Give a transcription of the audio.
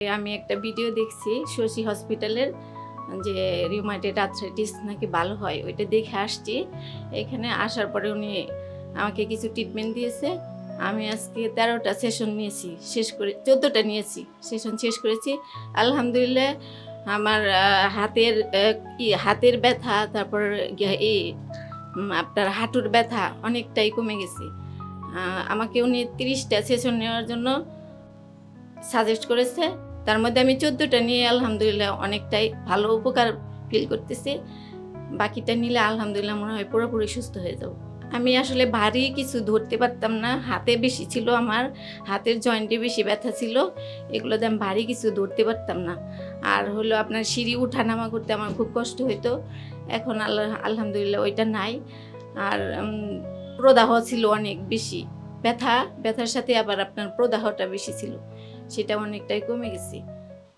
আমি একটা ভিডিও দেখছি শশী হসপিটালের যে রিউমাটয়েড আর্থ্রাইটিস নাকি ভালো হয়, ওইটা দেখে আসছি। এখানে আসার পরে উনি আমাকে কিছু ট্রিটমেন্ট দিয়েছে। আমি আজকে 13টা সেশন নিয়েছি, শেষ করে 14টা নিয়েছি, সেশন শেষ করেছি। আলহামদুলিল্লাহ আমার হাতের ব্যথা, তারপর আপনার হাঁটুর ব্যথা অনেকটাই কমে গেছে। আমাকে উনি 30টা সেশন নেওয়ার জন্য সাজেস্ট করেছে। তার মধ্যে আমি 14টা নিয়ে আলহামদুলিল্লাহ অনেকটাই ভালো উপকার ফিল করতেছি। বাকিটা নিলে আলহামদুলিল্লাহ মনে হয় পুরোপুরি সুস্থ হয়ে যাব। আমি আসলে ভারী কিছু ধরতে পারতাম না, হাতে বেশি ছিল, আমার হাতের জয়েন্টে বেশি ব্যথা ছিল, এগুলোতে আমি ভারী কিছু ধরতে পারতাম না। আর হলো আপনার সিঁড়ি উঠানামা করতে আমার খুব কষ্ট হতো। এখন আলহামদুলিল্লাহ ওইটা নাই। আর প্রদাহ ছিল অনেক বেশি, ব্যথার সাথে আবার আপনার প্রদাহটা বেশি ছিল, সেটা অনেকটাই কমে গেছে।